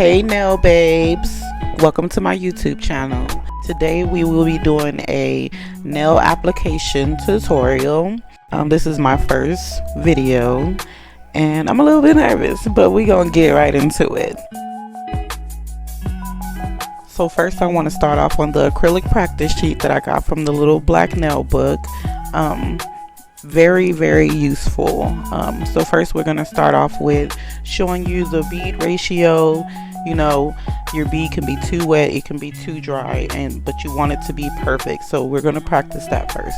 Hey nail babes, welcome to my YouTube channel. Today we will be doing a nail application tutorial. This is my first video and I'm a little bit nervous, but we're gonna get right into it. So first I want to start off on the acrylic practice sheet that I got from the little black nail book. Very useful. So first we're going to start off with showing you the bead ratio. You know, your bead can be too wet, it can be too dry, but you want it to be perfect, so we're going to practice that first.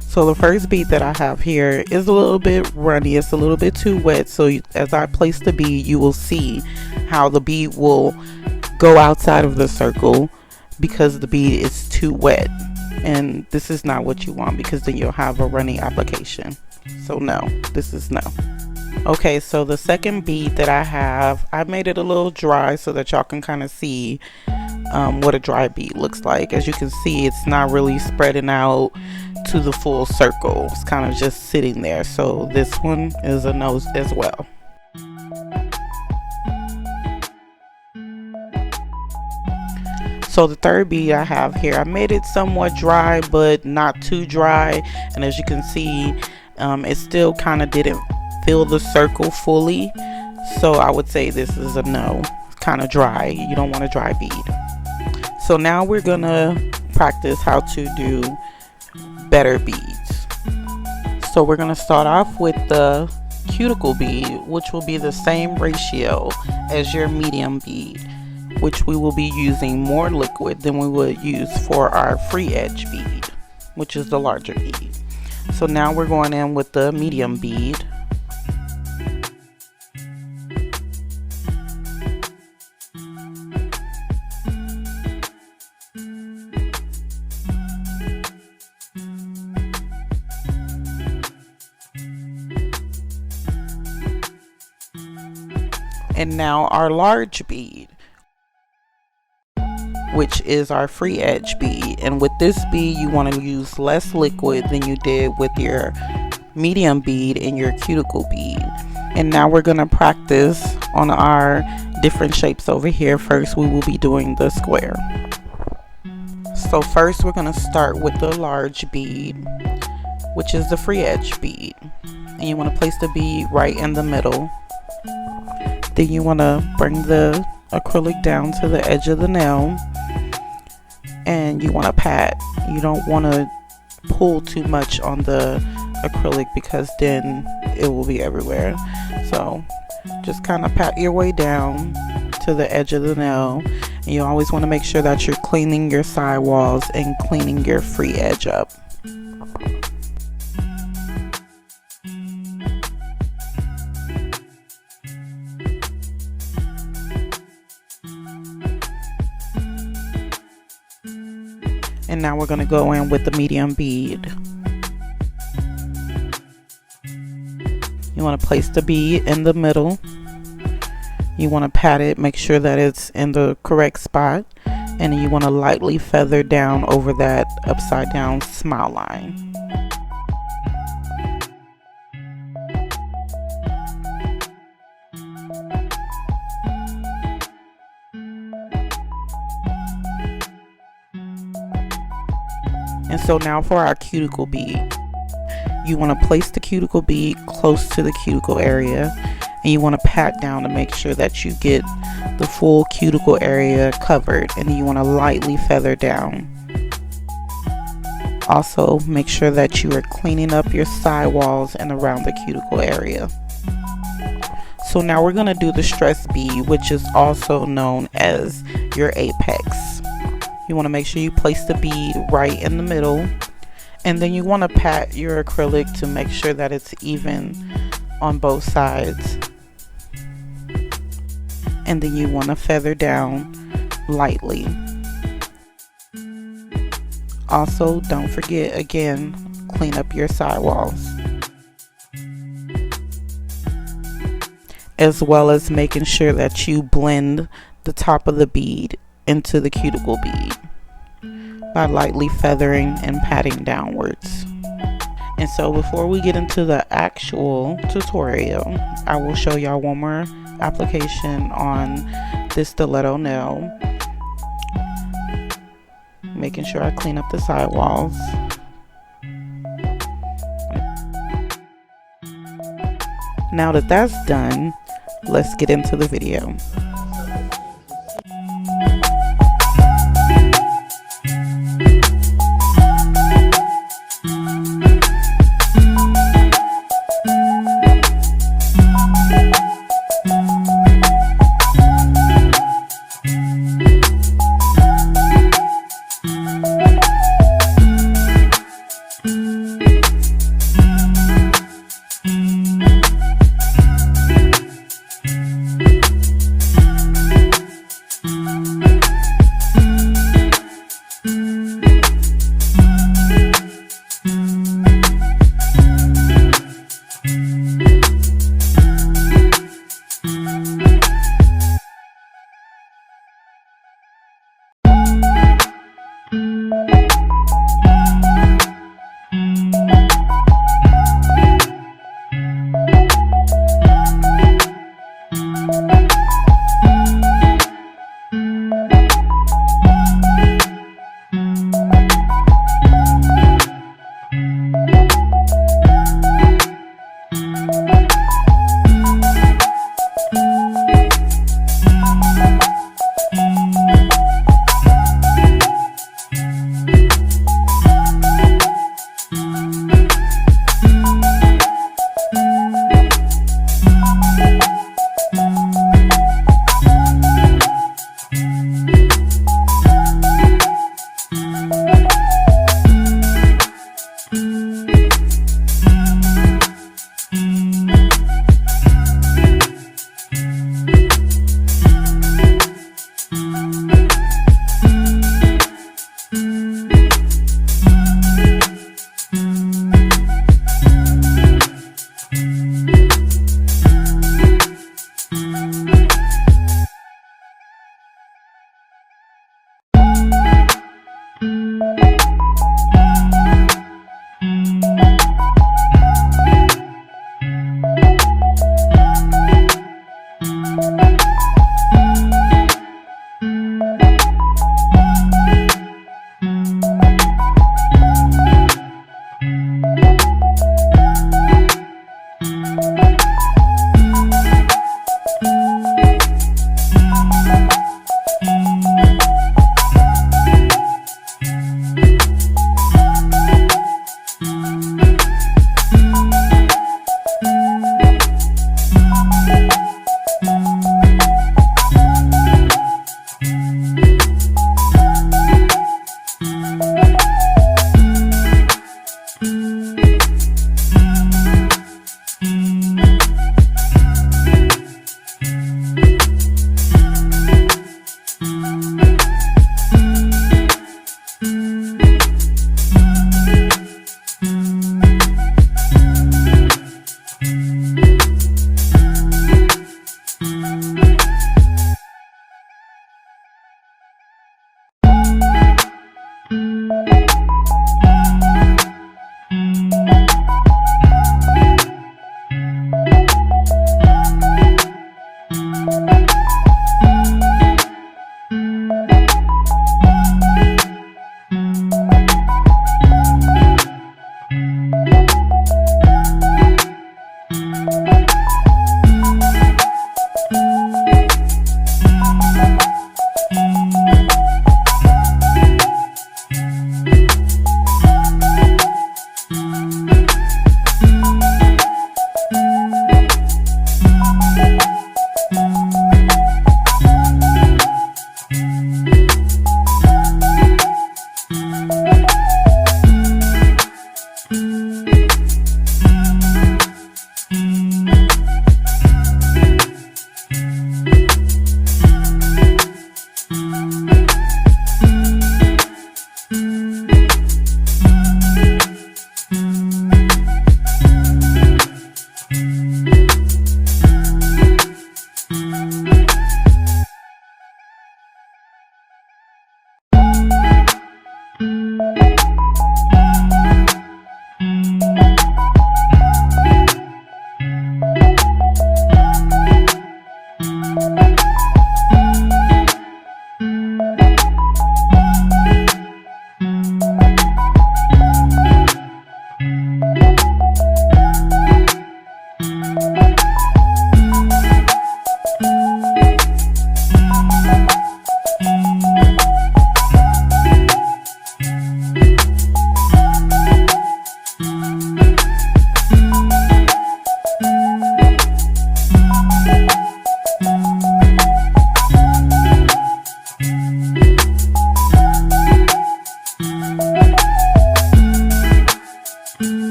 So the first bead that I have here is a little bit runny, it's a little bit too wet, so as I place the bead you will see how the bead will go outside of the circle because the bead is too wet. And this is not what you want, because then you'll have a runny application. So no, this is no. Okay, so the second bead that I have, I made it a little dry so that y'all can kind of see what a dry bead looks like. As you can see, it's not really spreading out to the full circle. It's kind of just sitting there. So this one is a no as well. So the third bead I have here, I made it somewhat dry but not too dry, and as you can see it still kind of didn't fill the circle fully, so I would say this is a no. It's kind of dry, you don't want a dry bead. So now we're gonna practice how to do better beads. So we're gonna start off with the cuticle bead, which will be the same ratio as your medium bead, which we will be using more liquid than we would use for our free edge bead, which is the larger bead. So now we're going in with the medium bead. And now our large bead, which is our free edge bead. And with this bead you want to use less liquid than you did with your medium bead and your cuticle bead. And now we're going to practice on our different shapes over here. First we will be doing the square. So first we're going to start with the large bead, which is the free edge bead, and you want to place the bead right in the middle. Then you want to bring the acrylic down to the edge of the nail, and you want to pat. You don't want to pull too much on the acrylic because then it will be everywhere. So just kind of pat your way down to the edge of the nail, and you always want to make sure that you're cleaning your sidewalls and cleaning your free edge up. And now we're going to go in with the medium bead. You want to place the bead in the middle. You want to pat it, make sure that it's in the correct spot, and then you want to lightly feather down over that upside down smile line. And so now for our cuticle bead, you want to place the cuticle bead close to the cuticle area, and you want to pat down to make sure that you get the full cuticle area covered, and then you want to lightly feather down. Also make sure that you are cleaning up your sidewalls and around the cuticle area. So now we're going to do the stress bead, which is also known as your apex. You want to make sure you place the bead right in the middle, and then you want to pat your acrylic to make sure that it's even on both sides. And then you want to feather down lightly. Also, don't forget, again, clean up your sidewalls, as well as making sure that you blend the top of the bead into the cuticle bead by lightly feathering and patting downwards. And so before we get into the actual tutorial, I will show y'all one more application on this stiletto nail, making sure I clean up the sidewalls. Now that that's done, let's get into the video.